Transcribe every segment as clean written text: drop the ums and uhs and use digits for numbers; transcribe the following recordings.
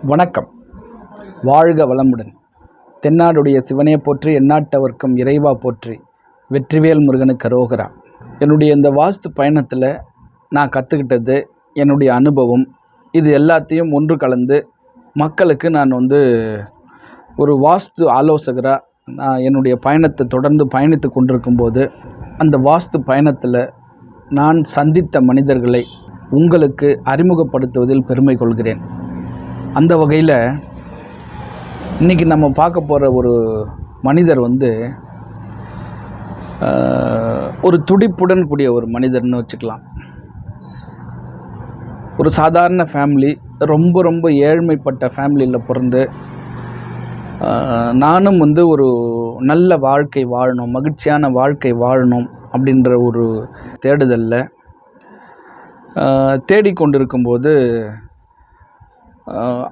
வணக்கம். வாழ்க வளமுடன். தென்னாடுடைய சிவனே போற்றி, எந்நாட்டவர்க்கும் இறைவா போற்றி, வெற்றிவேல் முருகனுக்கு அரோகரா. என்னுடைய இந்த வாஸ்து பயணத்தில் நான் கற்றுக்கிட்டது, என்னுடைய அனுபவம், இது எல்லாத்தையும் ஒன்று கலந்து மக்களுக்கு நான் ஒரு வாஸ்து ஆலோசகராக நான் என்னுடைய பயணத்தை தொடர்ந்து பயணித்து கொண்டிருக்கும்போது, அந்த வாஸ்து பயணத்தில் நான் சந்தித்த மனிதர்களை உங்களுக்கு அறிமுகப்படுத்துவதில் பெருமை கொள்கிறேன். அந்த வகையில் இன்றைக்கி நம்ம பார்க்க போகிற ஒரு மனிதர் ஒரு துடிப்புடன் கூடிய ஒரு மனிதர்னு வச்சுக்கலாம். ஒரு சாதாரண ஃபேமிலி, ரொம்ப ரொம்ப ஏழ்மைப்பட்ட ஃபேமிலியில் பிறந்து நானும் ஒரு நல்ல வாழ்க்கை வாழணும், மகிழ்ச்சியான வாழ்க்கை வாழணும் அப்படின்ற ஒரு தேடுதலில் தேடிக்கொண்டிருக்கும்போது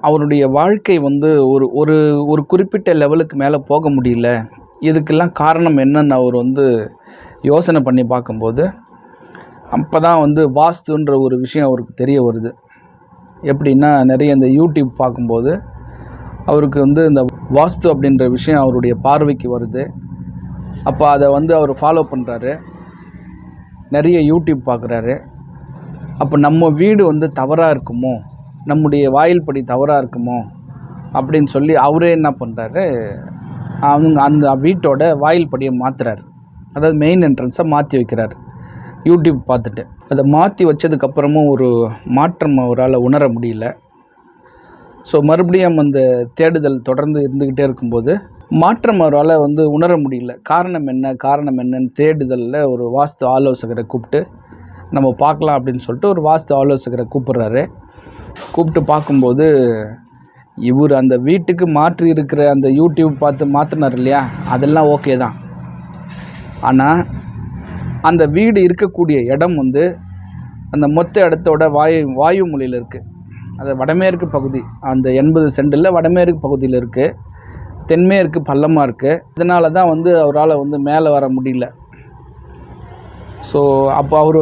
அவருடைய வாழ்க்கை ஒரு ஒரு ஒரு குறிப்பிட்ட லெவலுக்கு மேலே போக முடியல. இதுக்கெல்லாம் காரணம் என்னன்னு அவர் யோசனை பண்ணி பார்க்கும்போது, அப்போ தான் வாஸ்துன்ற ஒரு விஷயம் அவருக்கு தெரிய வருது. எப்படின்னா, நிறைய இந்த யூடியூப் பார்க்கும்போது அவருக்கு இந்த வாஸ்து அப்படின்ற விஷயம் அவருடைய பார்வைக்கு வருது. அப்போ அதை அவர் ஃபாலோ பண்ணுறாரு, நிறைய யூடியூப் பார்க்குறாரு. அப்போ நம்ம வீடு தவறாக இருக்குமோ, நம்முடைய வாயில் படி தவறாக இருக்குமோ அப்படின்னு சொல்லி அவரே என்ன பண்ணுறாரு, அந்த வீட்டோட வாயில் படியை மாற்றுறாரு. அதாவது மெயின் என்ட்ரன்ஸை மாற்றி வைக்கிறார் யூடியூப் பார்த்துட்டு. அதை மாற்றி வச்சதுக்கப்புறமும் ஒரு மாற்றம் அவரால் உணர முடியல. ஸோ மறுபடியும் அந்த தேடுதல் தொடர்ந்து இருந்துக்கிட்டே இருக்கும்போது மாற்றம் அவரால் உணர முடியல. காரணம் என்னன்னு தேடுதலில் ஒரு வாஸ்து ஆலோசகரை கூப்பிட்டு நம்ம பார்க்கலாம் அப்படின்னு சொல்லிட்டு ஒரு வாஸ்து ஆலோசகரை கூப்பிட்றாரு. கூப்பிட்டு பார்க்கும்போது இவர் அந்த வீட்டுக்கு மாற்றி இருக்கிற அந்த யூடியூப் பார்த்து மாற்றினார் இல்லையா, அதெல்லாம் ஓகே தான். ஆனால் அந்த வீடு இருக்கக்கூடிய இடம் அந்த மொத்த இடத்தோட வாயு மொழியில் இருக்குது. அது வடமேற்கு பகுதி, அந்த 80 சென்டில் வடமேற்கு பகுதியில் இருக்குது. தென்மேற்கு பள்ளமாக இருக்குது. இதனால தான் அவரால் மேலே வர முடியல. ஸோ அப்போ அவர்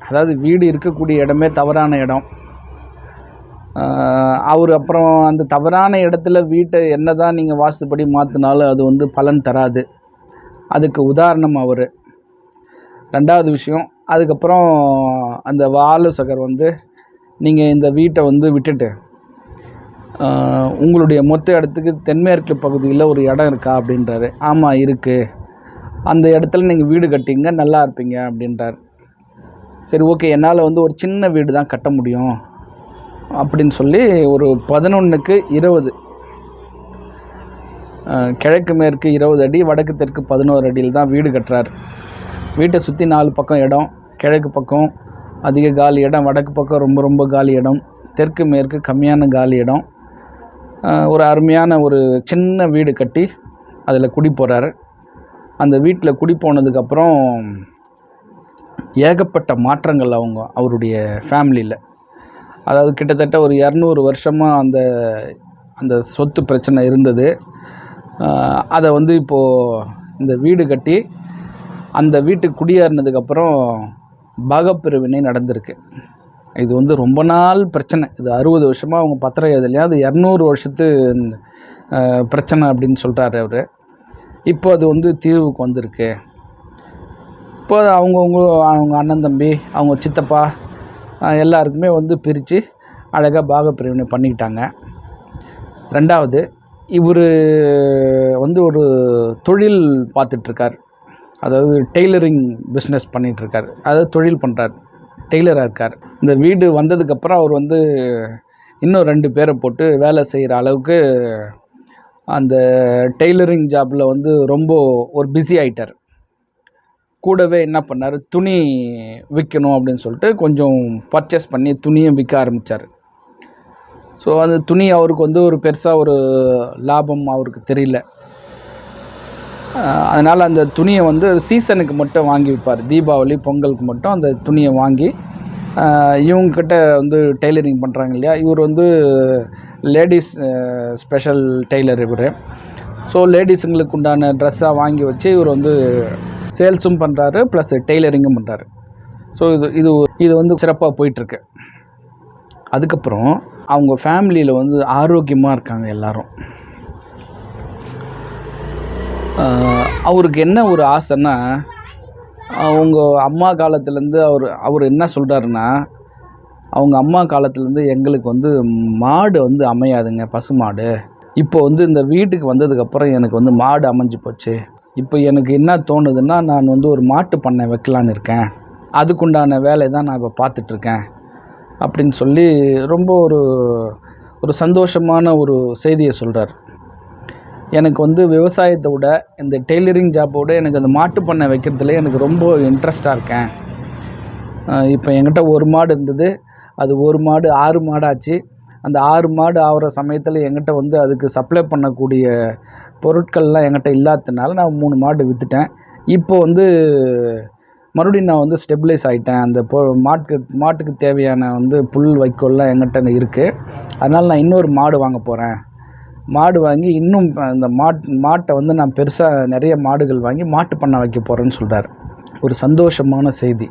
அதாவது வீடு இருக்கக்கூடிய இடமே தவறான இடம். அவர் அப்புறம் அந்த தவறான இடத்துல வீட்டை என்ன தான் நீங்கள் வாஸ்துப்படி மாற்றினாலும் அது பலன் தராது. அதுக்கு உதாரணம் அவர். ரெண்டாவது விஷயம், அதுக்கப்புறம் அந்த ஆலோசகர் நீங்கள் இந்த வீட்டை விட்டுட்டு உங்களுடைய மொத்த இடத்துக்கு தென்மேற்கு பகுதியில் ஒரு இடம் இருக்கா அப்படின்றாரு. ஆமாம் இருக்குது, அந்த இடத்துல நீங்கள் வீடு கட்டிங்க, நல்லா இருப்பீங்க அப்படின்றார். சரி, ஓகே, என்னால் ஒரு சின்ன வீடு தான் கட்ட முடியும் அப்படின்னு சொல்லி ஒரு 11க்கு 20, கிழக்கு மேற்கு 20 அடி, வடக்கு தெற்கு 11 அடியில் தான் வீடு கட்டுறார். வீட்டை சுற்றி 4 பக்கம் இடம். கிழக்கு பக்கம் அதிக காலி இடம், வடக்கு பக்கம் ரொம்ப ரொம்ப காலி இடம், தெற்கு மேற்கு கம்மியான காலி இடம். ஒரு அருமையான ஒரு சின்ன வீடு கட்டி அதில் குடி போகிறார். அந்த வீட்டில் குடி போனதுக்கப்புறம் ஏகப்பட்ட மாற்றங்கள் அவருடைய ஃபேமிலியில். அதாவது கிட்டத்தட்ட ஒரு 200 வருஷமாக அந்த சொத்து பிரச்சனை இருந்தது. அதை இப்போது இந்த வீடு கட்டி அந்த வீட்டுக்கு குடியேறினதுக்கப்புறம் பாகப்பிரிவினை நடந்திருக்கு. இது ரொம்ப நாள் பிரச்சனை. இது 60 வருஷமாக அவங்க பத்திரம் எழுதலையா, அது 200 வருஷத்து பிரச்சனை அப்படின்னு சொல்கிறாரு அவர். இப்போ அது தீர்வுக்கு வந்திருக்கு. இப்போ அவங்க அண்ணன் தம்பி, அவங்க சித்தப்பா எல்லாருக்குமே பிரித்து அழகாக பாகப்பிரிவினை பண்ணிக்கிட்டாங்க. ரெண்டாவது, இவர் ஒரு தொழில் பார்த்துட்ருக்கார். அதாவது டெய்லரிங் பிஸ்னஸ் பண்ணிகிட்ருக்கார். அதாவது தொழில் பண்ணுறார், டெய்லராக இருக்கார். இந்த வீடு வந்ததுக்கப்புறம் அவர் இன்னும் 2 பேரை போட்டு வேலை செய்கிற அளவுக்கு அந்த டெய்லரிங் ஜாபில் ரொம்ப ஒரு பிஸி ஆகிட்டார். கூடவே என்ன பண்ணார், துணி விற்கணும் அப்படின்னு சொல்லிட்டு கொஞ்சம் பர்ச்சேஸ் பண்ணி துணியும் விற்க ஆரம்பித்தார். ஸோ அந்த துணி அவருக்கு ஒரு பெருசாக ஒரு லாபம் அவருக்கு தெரியல. அதனால் அந்த துணியை சீசனுக்கு மட்டும் வாங்கி விற்பார். தீபாவளி, பொங்கலுக்கு மட்டும் அந்த துணியை வாங்கி இவங்கக்கிட்ட டெய்லரிங் பண்ணுறாங்க இல்லையா, இவர் லேடிஸ் ஸ்பெஷல் டெய்லர் இவர். ஸோ லேடிஸுங்களுக்கு உண்டான ட்ரெஸ்ஸாக வாங்கி வச்சு இவர் சேல்ஸும் பண்ணுறாரு, ப்ளஸ் டெய்லரிங்கும் பண்ணுறாரு. ஸோ இது சிறப்பாக போயிட்டுருக்கு. அதுக்கப்புறம் அவங்க ஃபேமிலியில் வந்து ஆரோக்கியமாக இருக்காங்க எல்லாரும். அவருக்கு என்ன ஒரு ஆசைன்னா, அவங்க அம்மா காலத்துலேருந்து அவர் என்ன சொல்கிறாருன்னா, அவங்க அம்மா காலத்துலேருந்து எங்களுக்கு வந்து மாடு வந்து அமையாதுங்க, பசுமாடு. இப்போ வந்து இந்த வீட்டுக்கு வந்ததுக்கப்புறம் எனக்கு வந்து மாடு அமைஞ்சு போச்சு. இப்போ எனக்கு என்ன தோணுதுன்னா, நான் வந்து ஒரு மாட்டு பண்ணை வைக்கலான்னு இருக்கேன். அதுக்குண்டான வேலை தான் நான் இப்போ பார்த்துட்ருக்கேன் அப்படின்னு சொல்லி ரொம்ப ஒரு சந்தோஷமான ஒரு செய்தியை சொல்கிறார். எனக்கு வந்து விவசாயத்தை விட இந்த டெய்லரிங் ஜாப்போட எனக்கு அந்த மாட்டு பண்ணை வைக்கிறதுல எனக்கு ரொம்ப இன்ட்ரெஸ்டாக இருக்கேன். இப்போ என்கிட்ட ஒரு மாடு இருந்தது, அது ஒரு மாடு 6 மாடாச்சு. அந்த 6 மாடு ஆகிற சமயத்தில் என்கிட்ட வந்து அதுக்கு சப்ளை பண்ணக்கூடிய பொருட்கள்லாம் என்கிட்ட இல்லாததுனால நான் 3 மாடு விற்றுட்டேன். இப்போ வந்து மறுபடியும் நான் வந்து ஸ்டெபிலைஸ் ஆகிட்டேன். அந்த மாட்டுக்கு தேவையான வந்து புல் வைக்கோல்லாம் என்கிட்ட இருக்குது. அதனால் நான் இன்னொரு மாடு வாங்க போகிறேன். மாடு வாங்கி இன்னும் அந்த மாட்டை வந்து நான் பெருசாக நிறைய மாடுகள் வாங்கி மாட்டு பண்ணை வைக்க போகிறேன்னு சொல்கிறார். ஒரு சந்தோஷமான செய்தி.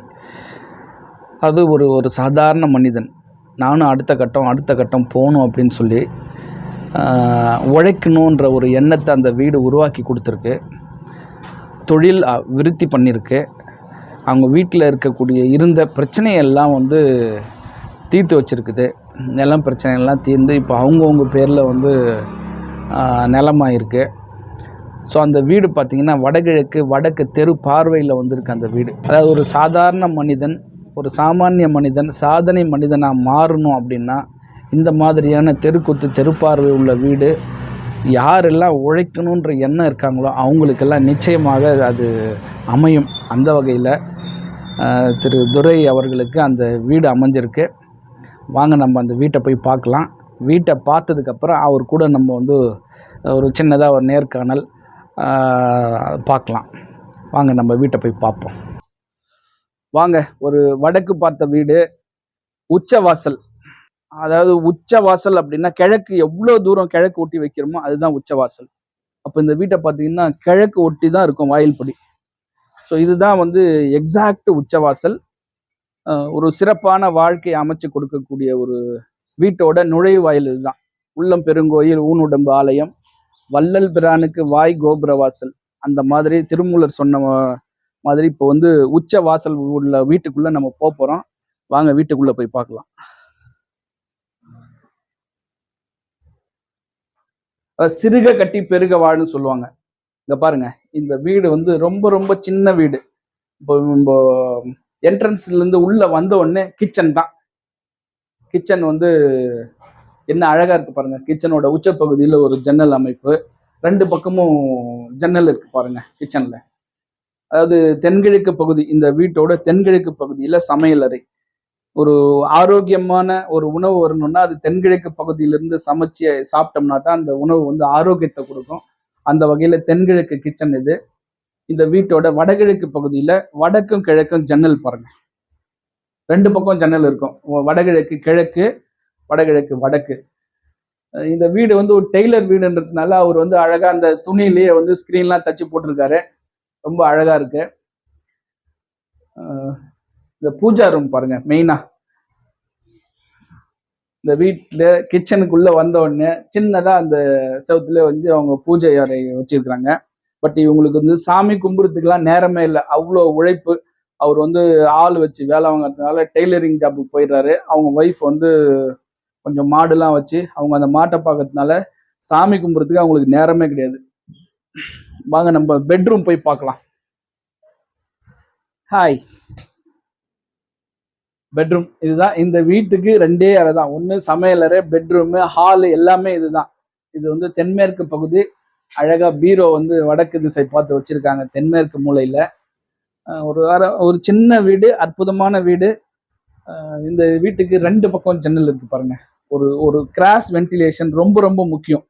அது ஒரு சாதாரண மனிதன். நானும் அடுத்த கட்டம் போகணும் அப்படின்னு சொல்லி உழைக்கணுன்ற ஒரு எண்ணத்தை அந்த வீடு உருவாக்கி கொடுத்துருக்கு. தொழில் விருத்தி பண்ணியிருக்கு. அவங்க வீட்டில் இருக்கக்கூடிய இருந்த பிரச்சனையெல்லாம் வந்து தீர்த்து வச்சுருக்குது. நிலம் பிரச்சனையெல்லாம் தீர்ந்து இப்போ அவங்கவுங்க பேரில் வந்து நிலமாயிருக்கு. ஸோ அந்த வீடு பார்த்திங்கன்னா வடக்கு தெரு பார்வையில் வந்திருக்கு அந்த வீடு. அதாவது ஒரு சாதாரண மனிதன், ஒரு சாமானிய மனிதன் சாதனை மனிதனாக மாறணும் அப்படின்னா இந்த மாதிரியான தெருப்பார்வை உள்ள வீடு, யாரெல்லாம் உழைக்கணுன்ற எண்ணம் இருக்காங்களோ அவங்களுக்கெல்லாம் நிச்சயமாக அது அமையும். அந்த வகையில் திரு துரை அவர்களுக்கு அந்த வீடு அமைஞ்சிருக்கு. வாங்க நம்ம அந்த வீட்டை போய் பார்க்கலாம். வீட்டை பார்த்ததுக்கப்புறம் அவர் கூட நம்ம வந்து ஒரு சின்னதாக ஒரு நேர்காணல் பார்க்கலாம். வாங்க நம்ம வீட்டை போய் பார்ப்போம். வாங்க. ஒரு வடக்கு பார்த்த வீடு, உச்சவாசல். அதாவது உச்சவாசல் அப்படின்னா கிழக்கு எவ்வளோ தூரம் கிழக்கு ஒட்டி வைக்கிறோமோ அதுதான் உச்சவாசல். அப்போ இந்த வீட்டை பார்த்தீங்கன்னா கிழக்கு ஒட்டி தான் இருக்கும் வாயில்படி. ஸோ இதுதான் வந்து எக்ஸாக்ட் உச்சவாசல். ஒரு சிறப்பான வாழ்க்கையை அமைச்சு கொடுக்கக்கூடிய ஒரு வீட்டோட நுழைவாயில் இதுதான். உள்ளம் பெருங்கோயில் ஊனுடம்பு ஆலயம், வள்ளல் பிரானுக்கு வாய் கோபுரவாசல். அந்த மாதிரி திருமூலர் சொன்ன மாதிரி இப்போ வந்து உச்ச வாசல் உள்ள வீட்டுக்குள்ள நம்ம போறோம். வாங்க வீட்டுக்குள்ள போய் பார்க்கலாம். சிறுக கட்டி பெருக வாழ்ன்னு சொல்லுவாங்க. இங்க பாருங்க, இந்த வீடு வந்து ரொம்ப ரொம்ப சின்ன வீடு. இப்போ என்ட்ரன்ஸ்ல இருந்து உள்ள வந்த உடனே கிச்சன் தான். கிச்சன் வந்து என்ன அழகா இருக்கு பாருங்க. கிச்சனோட உச்சப்பகுதியில் ஒரு ஜன்னல் அமைப்பு, 2 பக்கமும் ஜன்னல் இருக்கு பாருங்க கிச்சன்ல. அதாவது தென்கிழக்கு பகுதி, இந்த வீட்டோட தென்கிழக்கு பகுதியில சமையலறை. ஒரு ஆரோக்கியமான ஒரு உணவு வரணும்னா அது தென்கிழக்கு பகுதியிலிருந்து சமைச்சு சாப்பிட்டோம்னா தான் அந்த உணவு வந்து ஆரோக்கியத்தை கொடுக்கும். அந்த வகையில தென்கிழக்கு கிச்சன் இது. இந்த வீட்டோட வடகிழக்கு பகுதியில வடக்கும் கிழக்கும் ஜன்னல் பாருங்க. 2 பக்கம் ஜன்னல் இருக்கும். வடகிழக்கு கிழக்கு, வடகிழக்கு வடக்கு. இந்த வீடு வந்து ஒரு டெய்லர் வீடுன்றதுனால அவர் வந்து அழகா அந்த துணியிலேயே வந்து ஸ்கிரீன்லாம் தச்சு போட்டிருக்காரு. ரொம்ப அழகா இருக்கு. இந்த பூஜா ரூம் பாருங்க. மெயினா இந்த வீட்டுல கிச்சனுக்குள்ள வந்த உடனே சின்னதா அந்த செவத்துல வந்து அவங்க பூஜை அறை வச்சிருக்கிறாங்க. பட் இவங்களுக்கு வந்து சாமி கும்பிடுறதுக்கெல்லாம் நேரமே இல்லை. அவ்வளோ உழைப்பு. அவர் வந்து ஆள் வச்சு வேலை வாங்கறதுனால டெய்லரிங் ஜாப்புக்கு போயிடுறாரு. அவங்க ஒய்ஃப் வந்து கொஞ்சம் மாடுலாம் வச்சு அவங்க அந்த மாட்டை பார்க்கறதுனால சாமி கும்பிட்றதுக்கு அவங்களுக்கு நேரமே கிடையாது. வாங்க நம்ம பெட்ரூம் போய் பார்க்கலாம். ஹாய். பெட்ரூம் இதுதான். இந்த வீட்டுக்கு 2 அறை தான். ஒன்று சமையலறை, பெட்ரூமு, ஹாலு எல்லாமே இதுதான். இது வந்து தென்மேற்கு பகுதி. அழகா பீரோ வந்து வடக்கு திசை பார்த்து வச்சிருக்காங்க தென்மேற்கு மூலையில. ஒரு சின்ன வீடு, அற்புதமான வீடு. இந்த வீட்டுக்கு 2 பக்கம் ஜன்னல் இருக்கு பாருங்க. ஒரு கிராஸ் வென்டிலேஷன் ரொம்ப ரொம்ப முக்கியம்.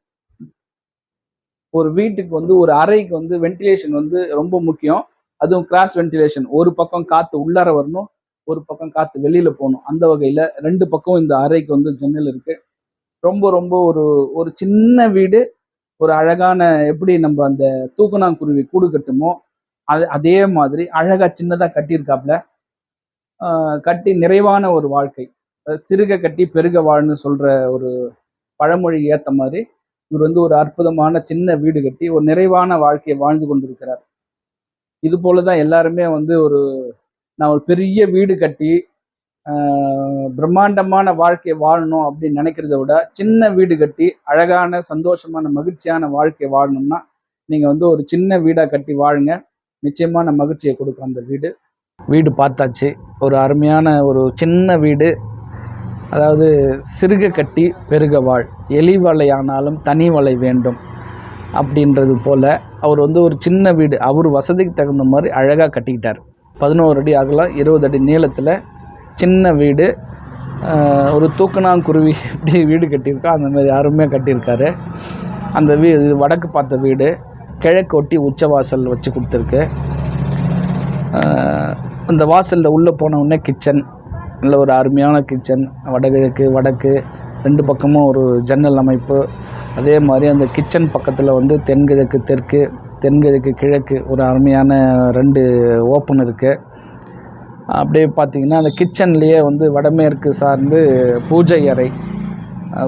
ஒரு வீட்டுக்கு வந்து ஒரு அறைக்கு வந்து வென்டிலேஷன் வந்து ரொம்ப முக்கியம். அதுவும் கிராஸ் வென்டிலேஷன். ஒரு பக்கம் காத்து உள்ளார வரணும், ஒரு பக்கம் காத்து வெளியில போகணும். அந்த வகையில 2 பக்கம் இந்த அறைக்கு வந்து ஜன்னல் இருக்கு. ரொம்ப ரொம்ப ஒரு சின்ன வீடு. ஒரு அழகான, எப்படி நம்ம அந்த தூக்கணாங்குருவி கூடு கட்டுமோ அதே மாதிரி அழகா சின்னதா கட்டியிருக்காப்ல. கட்டி நிறைவான ஒரு வாழ்க்கை. சிறுக கட்டி பெருக வாழ்ன்னு சொல்ற ஒரு பழமொழி ஏத்த மாதிரி இவர் வந்து ஒரு அற்புதமான சின்ன வீடு கட்டி ஒரு நிறைவான வாழ்க்கையை வாழ்ந்து கொண்டிருக்கிறார். இது போலதான் எல்லாருமே வந்து நான் ஒரு பெரிய வீடு கட்டி பிரம்மாண்டமான வாழ்க்கை வாழணும் அப்படின்னு நினைக்கிறத விட சின்ன வீடு கட்டி அழகான சந்தோஷமான மகிழ்ச்சியான வாழ்க்கை வாழணும்னா நீங்க வந்து ஒரு சின்ன வீடா கட்டி வாழுங்க. நிச்சயமான மகிழ்ச்சியை கொடுக்கும் அந்த வீடு. வீடு பார்த்தாச்சு. ஒரு அருமையான ஒரு சின்ன வீடு. அதாவது சிறுக கட்டி பெருக வாழ், எலி வலையானாலும் தனி வலை வேண்டும் அப்படின்றது போல் அவர் வந்து ஒரு சின்ன வீடு அவர் வசதிக்கு தகுந்த மாதிரி அழகாக கட்டிக்கிட்டார். 11 அடி அகலம், 20 அடி நீளத்தில் சின்ன வீடு. ஒரு தூக்கணாங்குருவி எப்படி வீடு கட்டியிருக்கோ அந்த மாதிரி அருமையாக கட்டியிருக்காரு. அந்த இது வடக்கு பார்த்த வீடு, கிழக்கு ஒட்டி உச்சவாசல் வச்சு கொடுத்துருக்கு. அந்த வாசலில் உள்ளே போன உடனே கிச்சன், நல்ல ஒரு அருமையான கிச்சன். வடகிழக்கு வடக்கு 2 பக்கமும் ஒரு ஜன்னல் அமைப்பு. அதே மாதிரி அந்த கிச்சன் பக்கத்தில் வந்து தென்கிழக்கு தெற்கு, தென்கிழக்கு கிழக்கு ஒரு அருமையான 2 ஓப்பன் இருக்குது. அப்படியே பார்த்திங்கன்னா அந்த கிச்சன்லேயே வந்து வடமேற்கு சார்ந்து பூஜை அறை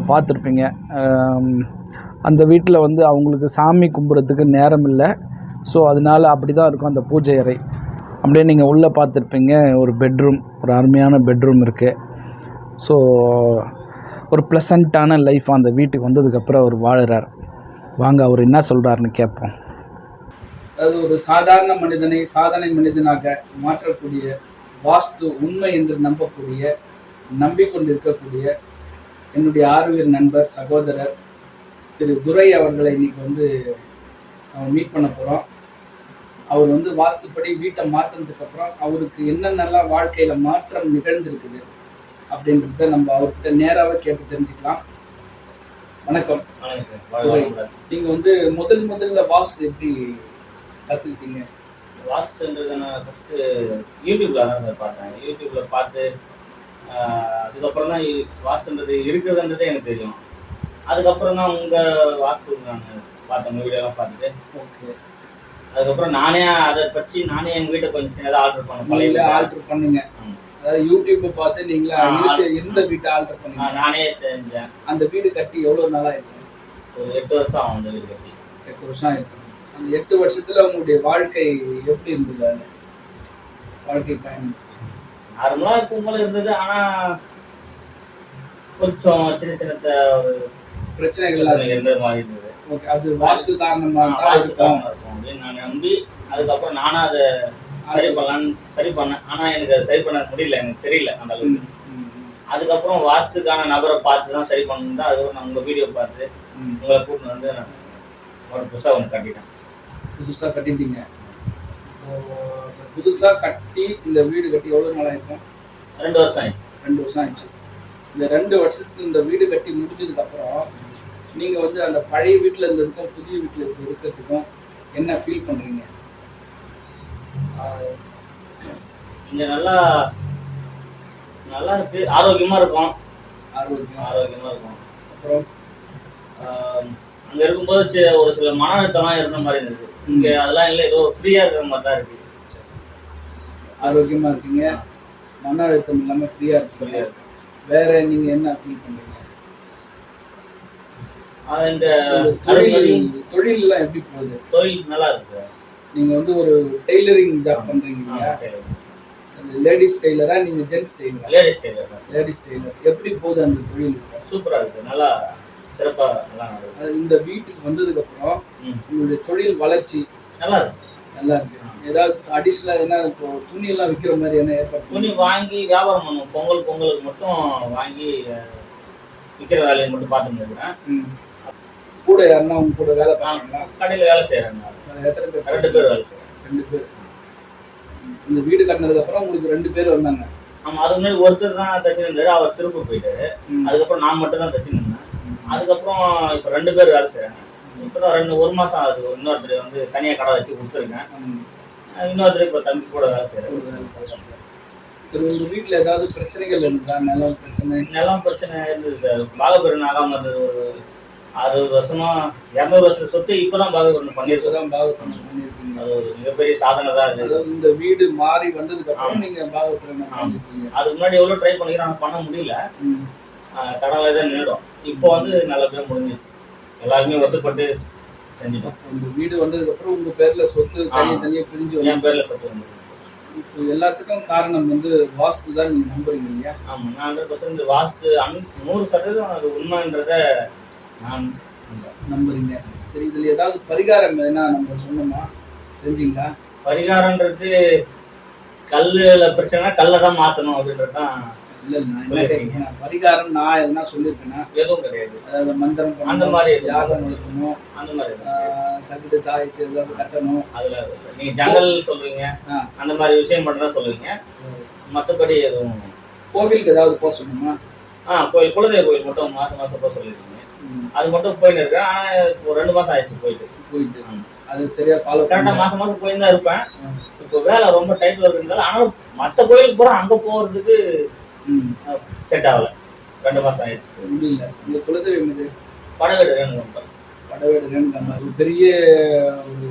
பார்த்துருப்பீங்க. அந்த வீட்டில் வந்து அவங்களுக்கு சாமி கும்பிட்றதுக்கு நேரம் இல்லை. ஸோ அதனால் அப்படி தான் இருக்கும் அந்த பூஜை அறை. அப்படியே நீங்கள் உள்ளே பார்த்துருப்பீங்க ஒரு பெட்ரூம், ஒரு அருமையான பெட்ரூம் இருக்குது. ஸோ ஒரு ப்ளசண்ட்டான லைஃப் அந்த வீட்டுக்கு வந்ததுக்கப்புறம் அவர் வாழுறார். வாங்க அவர் என்ன சொல்கிறாருன்னு கேட்போம். அதாவது ஒரு சாதாரண மனிதனை சாதனை மனிதனாக மாற்றக்கூடிய வாஸ்து உண்மை என்று நம்பிக்கொண்டிருக்கக்கூடிய என்னுடைய ஆர்வீர் நண்பர் சகோதரர் திரு துரை அவர்களை இன்னைக்கு வந்து மீட் பண்ண போகிறோம். அவர் வந்து வாஸ்துப்படி வீட்டை மாற்றினதுக்கு அப்புறம் அவருக்கு என்னென்னலாம் வாழ்க்கையில மாற்றம் நிகழ்ந்திருக்குது அப்படின்றத நம்ம அவர்கிட்ட நேராகவே கேட்டு தெரிஞ்சுக்கலாம். வணக்கம். நீங்க வந்து முதல்ல வாஸ்து எப்படி கத்துக்கிட்டீங்க? வாஸ்துன்றது நான் ஃபஸ்ட்டு யூடியூப்ல தான் பார்த்தேன். யூடியூப்ல பார்த்து அதுக்கப்புறம் தான் வாஸ்துன்றது இருக்குதுன்றது எனக்கு தெரியும். அதுக்கப்புறம் தான் உங்கள் வாஸ்து நான் பார்த்தேன், உங்கள் வீடியோலாம் பார்த்துட்டு. ஓகே. அதுக்கப்புறம் நானே அதை பற்றி எங்கள் வீட்டை கொஞ்சம் சின்னதாக ஆல்ட்ரு பண்ணேன். பழைய ஆல்ட்ரு பண்ணுங்க. அதாவது யூடியூப்பை பார்த்து நீங்களா எந்த வீட்டை ஆல்ட்ரு பண்ணீங்க? நானே செஞ்சேன். அந்த வீடு கட்டி எவ்வளோ நாளாக இருக்கு? ஒரு 8 வருஷம் ஆகும் அந்த வீடு கட்டி. 8 வருஷம் ஆயிருக்கு. அந்த 8 வருஷத்துல உங்களுடைய வாழ்க்கை எப்படி இருந்தது? வாழ்க்கை பயணம் நார்மலாக இருக்கும் போல இருந்தது. ஆனால் கொஞ்சம் சின்ன சின்ன ஒரு பிரச்சனைகள் இருந்தது மாதிரி இருந்தது. ஓகே. அது வாஸ்து காரணமாக இருக்கும் அப்படின்னு நான் நம்பி அதுக்கப்புறம் நானும் அதை சரி பண்ணேன். ஆனால் எனக்கு அதை சரி பண்ண முடியல, எனக்கு தெரியல அந்த அளவுக்கு. அதுக்கப்புறம் வாஸ்துக்கான நபரை பார்த்து தான் சரி பண்ணணும் தான். அதுக்கப்புறம் நான் உங்கள் வீடியோ பார்த்து உங்களை கூட்டின்னு வந்து நான் ஒரு புதுசாக ஒன்று கட்டிட்டேன். புதுசாக கட்டிட்டீங்க. புதுசாக கட்டி இந்த வீடு கட்டி எவ்வளோ நாள் ஆயிருக்கும்? 2 வருஷம் ஆயிடுச்சு. 2 வருஷம் ஆயிடுச்சு. இந்த 2 வருஷத்துக்கு இந்த வீடு கட்டி முடிஞ்சதுக்கப்புறம் நீங்கள் வந்து அந்த பழைய வீட்டில் இருந்ததுக்கும் புதிய வீட்டில் இருக்கிறதுக்கும் என்ன ஃபீல் பண்ணுறீங்க? இங்கே நல்லா இருக்கு, ஆரோக்கியமாக இருக்கும். ஆரோக்கியமாக இருக்கும். அப்புறம் அங்கே இருக்கும்போது ஒரு சில மன அழுத்தம்லாம் இருந்த மாதிரி இருந்தது. இங்கே அதெல்லாம் இல்லை, ஏதோ ஃப்ரீயாக இருக்கிற மாதிரி தான் இருக்கு. ஆரோக்கியமாக இருக்கீங்க, மன அழுத்தம் இல்லாமல் ஃப்ரீயாக இருக்கு. வேற நீங்கள் என்ன ஃபீல் பண்ணுறீங்க? இந்த தொழிலெலாம் எப்படி போகுது? தொழில் நல்லா இருக்கு. நீங்கள் வந்து ஒரு டெய்லரிங் ஜாப் பண்ணுறீங்க இல்லையா? லேடிஸ் டெய்லரா நீங்கள் ஜென்ட்ஸ் டெய்லரா? Ladies Taylor. எப்படி போகுது அந்த தொழில்? சூப்பராக இருக்குது, நல்லா சிறப்பாக நல்லா நடக்குது. இந்த வீட்டுக்கு வந்ததுக்கப்புறம் உங்களுடைய தொழில் வளர்ச்சி நல்லா இருக்கு. ஏதாவது அடிஷ்னலாக என்ன இப்போ துணியெல்லாம் விற்கிற மாதிரி என்ன ஏற்பாடு? துணி வாங்கி வியாபாரம் பண்ணுவோம். பொங்கலுக்கு மட்டும் வாங்கி விற்கிற வேலையை மட்டும் பார்த்துட்டு இருக்கிறேன். கூட யாருன்னா உங்க கூட வேலை பார்க்குறாங்களா? கடையில் வேலை செய்கிறாங்க. எத்தனை பேர்? 2 பேர் வேலை செய்கிறாங்க. 2 பேர். இந்த வீடு கட்டினதுக்கப்புறம் உங்களுக்கு 2 பேர் வந்தாங்க? ஆமாம். அதுக்கு முன்னாடி ஒருத்தர் தான் தச்சுன்னு இருந்தாரு, அவர் திருப்பூர் போயிட்டாரு. அதுக்கப்புறம் நான் மட்டும் தான் தச்சுன்னு இருந்தேன். அதுக்கப்புறம் இப்போ 2 பேர் வேலை செய்கிறாங்க. இப்போ தான் 1 மாதம் ஆகுது. இன்னொருத்தர் வந்து தனியாக கடை வச்சு கொடுத்துருக்கேன். இன்னொருத்தர் இப்போ தம்பி கூட வேலை செய்கிறாங்க. சரி, உங்கள் வீட்டில் ஏதாவது பிரச்சனைகள் இருந்தா? நிலம் பிரச்சனை இருந்தது சார். பாகப்பிரன் ஆகாமல் இருந்தது. ஒரு 60 வருஷமா 200 வருஷம் சொத்து இப்பதான் பாகம் பண்ணிருக்கோம். இப்பதான் பாகப்பிரமாணம் பண்ணிருக்கீங்க. அது ஒரு மிகப்பெரிய சாதனை தான் அது. அதாவது இந்த வீடு மாறி வந்ததுக்கு அப்புறம் நீங்க பாகப்பிரமாணம் பண்ணிருக்கீங்க. அதுக்கு முன்னாடி எவ்வளவு ட்ரை பண்ணிக்கிறோம், ஆனா பண்ண முடியல. கடவுளே தான் நின்றுடும். இப்போ வந்து நல்லபடியா முடிஞ்சிச்சு. எல்லாருமே ஒத்துப்பட்டு செஞ்சுட்டோம். இந்த வீடு வந்ததுக்கு அப்புறம் உங்க பேர்ல சொத்து தனியா பிரிஞ்சு என் பேர்ல சொத்து வந்து இப்போ எல்லாத்துக்கும் காரணம் வந்து வாஸ்து தான் நீங்க நம்புறீங்க இல்லையா? ஆமா, நான் 100% வாஸ்து 100% அது உண்மைன்றத நான் நம்புறீங்க. சரி, இதுல ஏதாவது பரிகாரம் எதுனா நம்ம சொன்னோமா, செஞ்சீங்களா? பரிகாரம்ன்றது கல்லுல பிரச்சனை கல்லை தான் மாத்தணும் அப்படின்றதுதான். இல்ல, நான் என்ன கேட்கிறேன், பரிகாரம் நான் எதுனா சொல்லியிருக்கேன்னா எதுவும் கிடையாது. அதாவது மந்திரம் அந்த மாதிரி யாகம் இருக்கணும், அந்த மாதிரி தகுடு தாயத்து ஏதாவது கட்டணும். அதுல நீங்க ஜன்னல் சொல்றீங்க, அந்த மாதிரி விஷயம் மட்டும் தான் சொல்லுவீங்க. மற்றபடி எதுவும் கோவிலுக்கு ஏதாவது போக சொல்லணுமா? கோயில் குலதெய்வ கோயில் மட்டும் மாசம் போக சொல்லிருக்கீங்க. அது மட்டும் போயின்னு இருக்கேன். ஆனா இப்போ 2 மாசம் ஆயிடுச்சு போயிட்டு. அது சரியா ஃபாலோ கரெக்டா மாசம் போயின்னு தான் இருப்பேன். இப்போ வேலை ரொம்ப டைட்ல இருக்குறதால, ஆனாலும் மற்ற கோயிலுக்கு போற அங்க போறதுக்கு செட் ஆகல. 2 மாசம் ஆயிடுச்சு. முடியல. இந்த குலதெய்வம் இது படவேடு ரேணுகம்பர். படவேடு ரேணுகம்பர் ஒரு பெரிய ஒரு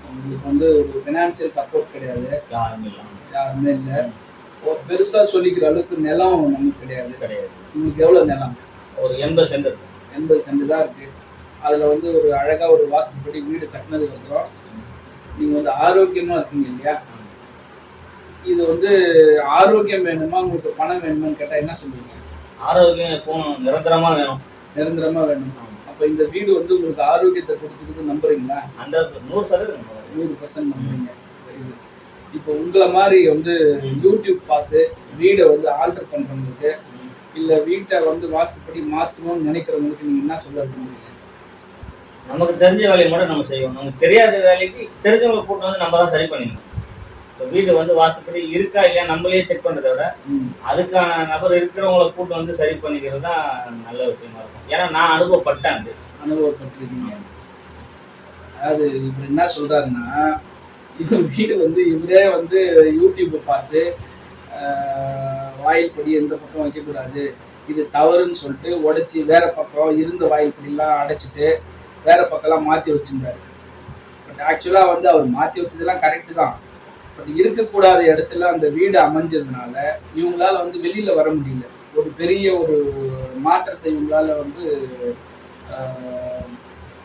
உங்களுக்கு வந்து ஒரு ஃபினான்சியல் சப்போர்ட் கிடையாது, யாருமே இல்லை. பெருசா சொல்லிக்கிற அளவுக்கு நிலம் நமக்கு கிடையாது. உங்களுக்கு எவ்வளவு நிலம்? ஒரு 80 சென்ட். 80 சென்ட் தான் இருக்கு. அதுல வந்து ஒரு அழகா ஒரு வாஸ்துப்படி வீடு கட்டினதுக்கு அப்புறம் நீங்க வந்து ஆரோக்கியமா இருக்கீங்க இல்லையா? இது வந்து ஆரோக்கியம் வேணுமா உங்களுக்கு பணம் வேணுமான்னு கேட்டா என்ன சொல்லுவீங்க? ஆரோக்கியம் எப்பவும் நிரந்தரமா வேணும். நிரந்தரமா வேணும். அப்ப இந்த வீடு வந்து உங்களுக்கு ஆரோக்கியத்தை கொடுத்துருக்கு நம்புறீங்களா? 100% நம்புறீங்க. இப்போ உங்களை மாதிரி வந்து யூடியூப் பார்த்து வீடை வந்து ஆல்டர் பண்றவங்களுக்கு இல்ல வீட்டை வந்து வாஸ்துப்படி மாற்றணும்னு நினைக்கிறவங்களுக்கு நீங்க என்ன சொல்ல விரும்புறீங்க? நமக்கு தெரிஞ்ச வேலையை மட்டும் நம்ம செய்வோம். நமக்கு தெரியாத வேலைக்கு தெரிஞ்சவங்களை கூட்டு வந்து நம்ம தான் சரி பண்ணிக்கணும். இப்போ வீடு வந்து வாஸ்துப்படி இருக்கா இல்லையா நம்மளே செக் பண்றதை விட அதுக்கான நபர் இருக்கிறவங்களை கூட்டு வந்து சரி பண்ணிக்கிறது தான் நல்ல விஷயமா இருக்கும். ஏன்னா நான் அனுபவப்பட்டேன். அது அனுபவப்பட்டிருக்கீங்க. அதாவது இவர் என்ன சொல்றாருன்னா, இவர் வீடு வந்து இவரே வந்து யூடியூப்பை பார்த்து வாயில் படி எந்த பக்கம் வைக்கக்கூடாது, இது தவறுன்னு சொல்லிட்டு உடைச்சி வேற பக்கம் இருந்த வாயில் படிலாம் அடைச்சிட்டு வேற பக்கம்லாம் மாற்றி வச்சிருந்தாரு. பட் ஆக்சுவலாக வந்து அவர் மாற்றி வச்சதெல்லாம் கரெக்டு தான். பட் இருக்கக்கூடாத இடத்துல அந்த வீடு அமைஞ்சதுனால இவங்களால வந்து வெளியில் வர முடியல. ஒரு பெரிய ஒரு மாற்றத்தை இவங்களால வந்து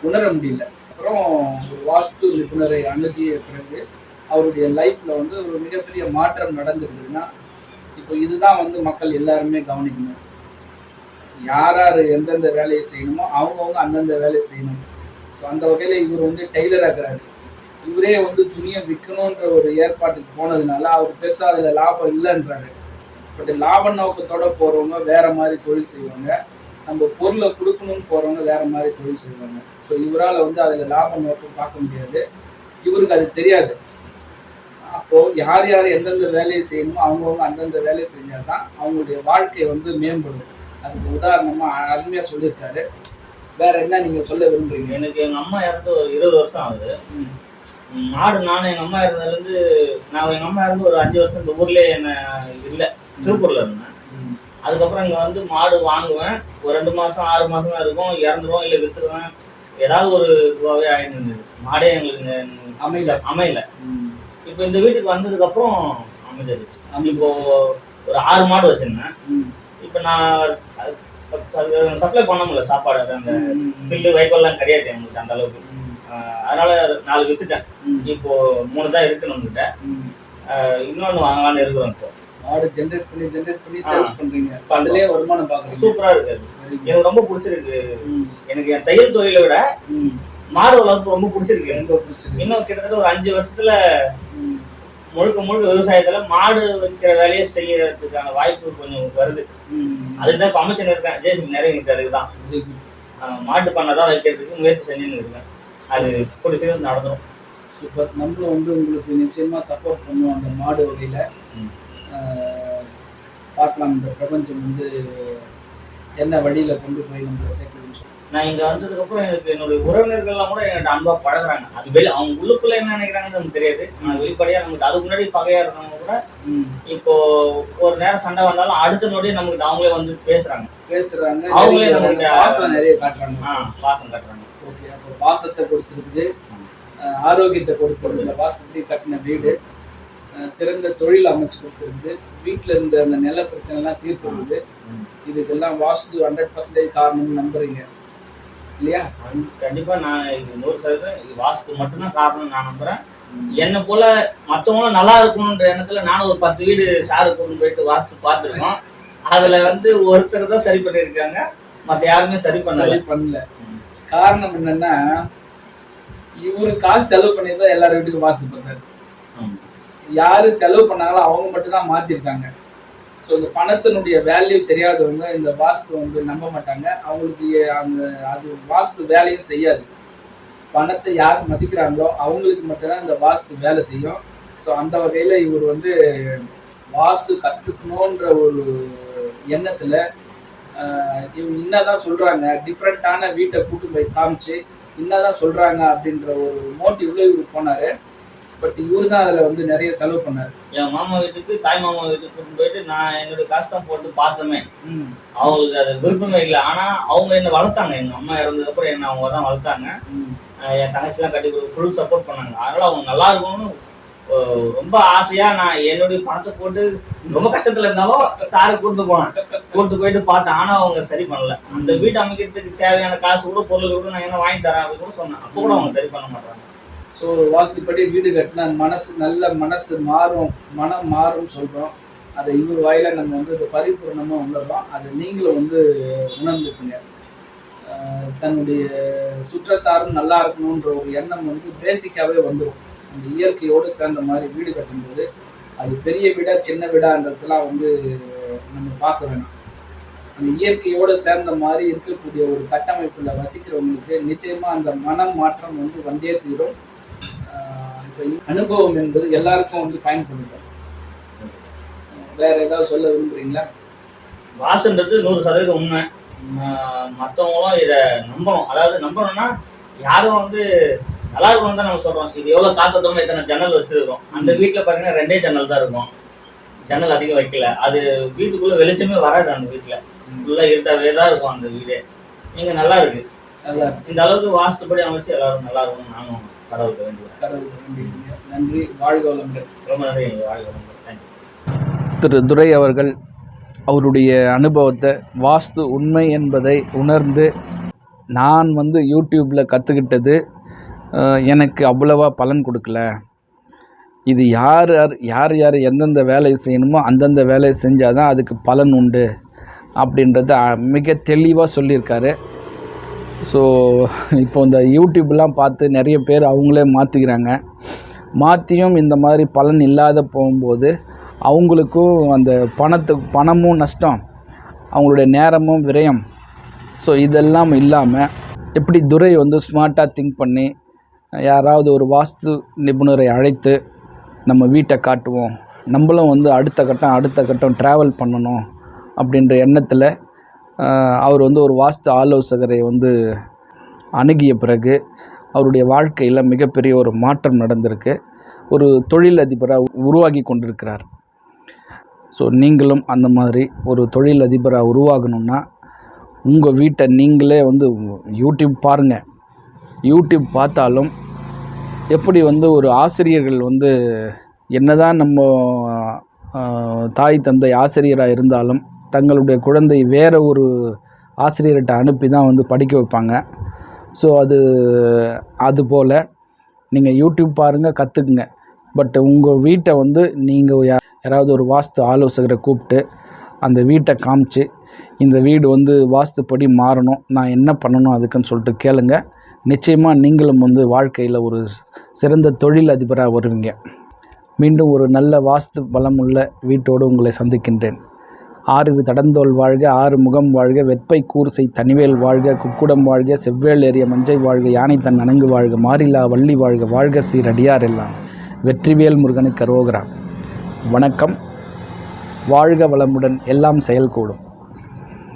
உணர முடியல. அப்புறம் ஒரு வாஸ்து நிபுணரை அணுகிய பிறகு அவருடைய லைஃப்ல வந்து ஒரு மிகப்பெரிய மாற்றம் நடந்திருக்குதுன்னா, இப்போ இதுதான் வந்து மக்கள் எல்லாருமே கவனிக்கணும். யார் யார் எந்தெந்த வேலையை செய்யணுமோ அவங்கவுங்க அந்தந்த வேலையை செய்யணும். ஸோ அந்த வகையில் இவர் வந்து டெய்லர் ஆகிறாரு. இவரே வந்து துணியை விற்கணுன்ற ஒரு ஏற்பாட்டுக்கு போனதுனால அவர் பெருசாக அதில் லாபம் இல்லைன்றாரு. பட் லாப நோக்கத்தோட போகிறவங்க வேற மாதிரி தொழில் செய்வாங்க, நம்ம பொருளை கொடுக்கணும்னு போகிறவங்க வேற மாதிரி தொழில் செய்வாங்க. ஸோ இவரால் வந்து அதில் லாப நோக்கம் பார்க்க முடியாது, இவருக்கு அது தெரியாது. அப்போது யார் யார் எந்தெந்த வேலையை செய்யணுமோ அவங்கவுங்க அந்தந்த வேலையை செஞ்சால் தான் அவங்களுடைய வாழ்க்கை வந்து மேம்படும். அதுக்கு உதாரணமாக அருமையாக சொல்லியிருக்காரு. வேற என்ன நீங்கள் சொல்ல விரும்புறீங்க? எனக்கு எங்கள் அம்மா இறந்து ஒரு 20 வருஷம் ஆகுது. மாடு நானும் எங்கள் அம்மா இறந்ததுலேருந்து எங்கள் அம்மா இறந்து ஒரு 5 வருஷம் இந்த ஊர்லேயே என்ன இல்லை, திருப்பூரில் இருந்தேன். அதுக்கப்புறம் இங்கே வந்து மாடு வாங்குவேன், ஒரு 2 மாதம் 6 மாதம் இருக்கும், இறந்துடும் இல்லை விற்றுருவேன். ஏதாவது ஒரு ரூபாவே ஆகிட்டு இருந்தது. மாடே எங்களுக்கு அமையல. இப்போ இந்த வீட்டுக்கு வந்ததுக்கப்புறம் அமைஞ்சிருச்சு. இப்போ ஒரு 6 மாடு வச்சுருந்தேன். இப்போ நான் அது சப்ளை பண்ண முடியல சாப்பாடு. அந்த பில்லு வைக்கோல்லாம் கிடையாது எங்களுக்கு அந்த அளவுக்கு. அதனால 4 வித்துட்டேன். இப்போ 3 தான் இருக்கு நம்மகிட்ட. இன்னொன்று வாங்கலான்னு இருக்கிறோம். இப்போ மாடு ஜென்ரேட் பண்ணி சேல்ஸ் பண்றீங்க, அதுலயே வருமானம் பார்க்குறீங்க. சூப்பரா இருக்கு. அது எனக்கு ரொம்ப பிடிச்சிருக்கு. எனக்கு என் தையல் தொழிலை விட மாடு வளர்ப்பு ரொம்ப பிடிச்சிருக்கு. இன்னும் கிட்டத்தட்ட ஒரு 5 வருஷத்துல முழுக்க விவசாயத்துல மாடு வைக்கிற வேலையை செய்யறதுக்கான வாய்ப்பு கொஞ்சம் வருது. அதுக்குதான் இப்ப அமைச்சர் இருக்கேன், ஜேசிபி நிறைய இருக்கு. அதுக்குதான் மாட்டு பண்ணதான் வைக்கிறதுக்கு முயற்சி செஞ்சுன்னு இருக்கேன். அது கூடிய சீக்கிரம் நடந்துடும். சூப்பர். நம்மளும் வந்து உங்களுக்கு நிச்சயமா சப்போர்ட் பண்ணுவோம். அந்த மாடு வகையில பார்க்கலாம் இந்த பிரபஞ்சம் வந்து என்ன வழியில கொண்டு போய் நம்ம சேர்க்கணும்னு சொல்லி. நான் இங்க வந்ததுக்கு அப்புறம் எனக்கு என்னுடைய உறவினர்கள்லாம் கூட என்கிட்ட அன்பா பழகுறாங்க. அது அவங்க உள்ளுக்குள்ள என்ன நினைக்கிறாங்கன்னு நமக்கு தெரியாது. நான் வெளிப்படையா நமக்கு அதுக்கு முன்னாடி பகையா இருந்தவங்க கூட இப்போ ஒரு நேரம் சண்டை வந்தாலும் அடுத்த நொடியே நமக்கு அவங்களே வந்து பேசுறாங்க அவங்களே நம்மகிட்ட பாசம் நிறைய காட்டுறாங்க. பாசம் காட்டுறாங்க. ஓகே, அப்போ பாசத்தை கொடுத்துருக்குது, ஆரோக்கியத்தை கொடுத்துருக்குது, இந்த பாசத்தை கட்டின வீடு, சிறந்த தொழில் அமைச்சு கொடுத்துருக்குது, வீட்டில் இருந்த அந்த நில பிரச்சனைலாம் தீர்த்துருக்குது. இதுக்கெல்லாம் வாஸ்து 100% காரணம்னு நம்புறீங்க இல்லையா? கண்டிப்பா நான் இது 100% வாஸ்து மட்டும்தான் காரணம் நான் நம்புறேன். என்ன போல மற்றவங்களும் நல்லா இருக்கணுன்ற எண்ணத்துல நானும் ஒரு 10 வீடு சாரு கொண்டு போயிட்டு வாஸ்து பார்த்துருக்கோம். அதுல வந்து ஒருத்தர் தான் சரி பண்ணியிருக்காங்க, மற்ற யாருமே சரி பண்ணல. காரணம் என்னன்னா, இவரு காசு செலவு பண்ணி தான் எல்லாரும் வீட்டுக்கு வாஸ்து பார்த்தாரு. யாரு செலவு பண்ணாங்களோ அவங்க மட்டும் தான் மாத்திருக்காங்க. ஸோ இந்த பணத்தினுடைய வேல்யூ தெரியாதவங்க இந்த வாஸ்து வந்து நம்ப மாட்டாங்க. அவங்களுக்கு அந்த அது வாஸ்து வேலையும் செய்யாது. பணத்தை யார் மதிக்கிறாங்களோ அவங்களுக்கு மட்டும்தான் இந்த வாஸ்து வேலை செய்யும். ஸோ அந்த வகையில் இவர் வந்து வாஸ்து கற்றுக்கணுன்ற ஒரு எண்ணத்தில் இவங்க என்னதான் சொல்கிறாங்க, டிஃப்ரெண்ட்டான வீட்டை கூட்டு போய் காமிச்சு என்னதான் சொல்கிறாங்க அப்படின்ற ஒரு மோட்டிவ்ல இவர் போனார். பட் இவரு தான் அதில் வந்து நிறைய செலவு பண்ணார். என் மாமா வீட்டுக்கு தாய் மாமா வீட்டுக்கு கூட்டு போயிட்டு நான் என்னுடைய காசு தான் போட்டு பார்த்தோமே, அவங்களுக்கு அது விருப்பமே இல்லை. ஆனால் அவங்க என்னை வளர்த்தாங்க, எங்கள் அம்மா இறந்ததுக்கப்புறம் என்ன அவங்க தான் வளர்த்தாங்க. என் தங்கச்சிலாம் கட்டி ஃபுல் சப்போர்ட் பண்ணாங்க. அதனால அவங்க நல்லா இருக்கணும்னு ரொம்ப ஆசையா நான் என்னுடைய பணத்தை போட்டு ரொம்ப கஷ்டத்துல இருந்தாலும் சாரை கூட்டு போயிட்டு பார்த்தேன். ஆனா அவங்க சரி பண்ணல. அந்த வீட்டு அமைக்கிறதுக்கு தேவையான காசு கூட பொருள் கூட நான் என்ன வாங்கி தரேன் அப்படின்னு கூட சொன்னேன். அப்போ கூட அவங்க சரி பண்ண மாட்டாங்க. ஸோ வாஸ்துப்படி வீடு கட்டினா நல்ல மனசு மாறும், மனம் மாறும் சொல்றோம். அதை இவர் வாயில நம்ம வந்து இது பரிபூர்ணமா உணர்றோம். அதை நீங்களும் வந்து உணர்ந்துக்குங்க. தன்னுடைய சுற்றத்தாரும் நல்லா இருக்கணுன்ற ஒரு எண்ணம் வந்து பேசிக்காவே வந்துடும். அந்த இயற்கையோடு சேர்ந்த மாதிரி வீடு கட்டும்போது அது பெரிய வீடா சின்ன வீடான்றதுலாம் வந்து நம்ம பார்க்க வேணாம். அந்த இயற்கையோடு சேர்ந்த மாதிரி இருக்கக்கூடிய ஒரு கட்டமைப்புல வசிக்கிறவங்களுக்கு நிச்சயமா அந்த மனம் மாற்றம் வந்து வந்தே தீரும். அனுபவம் என்பது எல்லாருக்கும் வந்து பயன்படுது. வேற ஏதாவது சொல்ல விரும்புறீங்களா? வாசுன்றது 100% உண்மை. மற்றவங்களும் இதை நம்பணும். அதாவது நம்பணும்னா யாரும் வந்து நல்லா இருக்கணும் தான் நம்ம சொல்றோம். இது எவ்வளவு காத்தோட்டமா இத்தனை ஜன்னல் வச்சிருக்கோம். அந்த வீட்டுல பாத்தீங்கன்னா 2 ஜன்னல் தான் இருக்கும், ஜன்னல் அதிகம் வைக்கல. அது வீட்டுக்குள்ள வெளிச்சமே வராது. அந்த வீட்டுல ஃபுல்லா இருட்டாவே தான் இருக்கும் அந்த வீடே. நீங்க நல்லா இருக்கு, இந்த அளவுக்கு வாஸ்துப்படி அமைச்சு எல்லாரும் நல்லா இருக்கணும். நானும் கடவுளுக்கு வேண்டியிருக்கீங்க. நன்றி, வாழ்க வளமுடன். ரொம்ப நன்றி, வாழ்க வளமுடன். தேங்க்யூ. திரு துரை அவர்கள் அவருடைய அனுபவத்தை வாஸ்து உண்மை என்பதை உணர்ந்து, நான் வந்து யூடியூப்பில் கற்றுக்கிட்டது எனக்கு அவ்வளவா பலன் கொடுக்கல, இது யார் யார் எந்தெந்த வேலையை செய்யணுமோ அந்தந்த வேலையை செஞ்சால் தான் அதுக்கு பலன் உண்டு அப்படின்றத மிக தெளிவாக சொல்லியிருக்காரு. ஸோ இப்போ இந்த யூடியூப்லாம் பார்த்து நிறைய பேர் அவங்களே மாற்றிக்கிறாங்க. மாற்றியும் இந்த மாதிரி பலன் இல்லாத போகும்போது அவங்களுக்கும் அந்த பணமும் நஷ்டம், அவங்களுடைய நேரமும் விரயம். ஸோ இதெல்லாம் இல்லாமல் எப்படி துரை வந்து ஸ்மார்ட்டாக திங்க் பண்ணி யாராவது ஒரு வாஸ்து நிபுணரை அழைத்து நம்ம வீட்டை காட்டுவோம், நம்மளும் வந்து அடுத்த கட்டம் ட்ராவல் பண்ணணும் அப்படின்ற எண்ணத்தில் அவர் வந்து ஒரு வாஸ்து ஆலோசகரை வந்து அணுகிய பிறகு அவருடைய வாழ்க்கையில் மிகப்பெரிய ஒரு மாற்றம் நடந்திருக்கு. ஒரு தொழிலதிபராக உருவாகி கொண்டிருக்கிறார். ஸோ நீங்களும் அந்த மாதிரி ஒரு தொழிலதிபராக உருவாகணும்னா உங்கள் வீட்டை நீங்களே வந்து யூடியூப் பாருங்கள். யூடியூப் பார்த்தாலும் எப்படி வந்து ஒரு ஆசிரியர்கள் வந்து என்னதான் நம்ம தாய் தந்தை ஆசிரியராக இருந்தாலும் தங்களுடைய குழந்தை வேறு ஒரு ஆசிரியர்கிட்ட அனுப்பி தான் வந்து படிக்க வைப்பாங்க. ஸோ அதுபோல் நீங்கள் யூடியூப் பாருங்கள், கற்றுக்குங்க. பட் உங்கள் வீட்டை வந்து நீங்கள் யாராவது ஒரு வாஸ்து ஆலோசகரை கூப்பிட்டு அந்த வீட்டை காமிச்சு, இந்த வீடு வந்து வாஸ்துப்படி மாறணும், நான் என்ன பண்ணணும் அதுக்குன்னு சொல்லிட்டு கேளுங்க. நிச்சயமாக நீங்களும் வந்து வாழ்க்கையில் ஒரு சிறந்த தொழில் அதிபராக வருவீங்க. மீண்டும் ஒரு நல்ல வாஸ்து பலமுள்ள வீட்டோடு உங்களை சந்திக்கின்றேன். 6 தடந்தோல் வாழ்க, 6 முகம் வாழ்க, வெப்பை கூர்சை தனிவேல் வாழ்க, குக்குடம் வாழ்க, செவ்வேல் ஏறிய மஞ்சை வாழ்க, யானை தன் அணங்கு வாழ்க, மாறிலா வள்ளி வாழ்க, வாழ்க சீரடியார் எல்லாம், வெற்றிவேல் முருகனுக்கு அரோகரா. வணக்கம். வாழ்க வளமுடன், எல்லாம் செயல்கூடும்.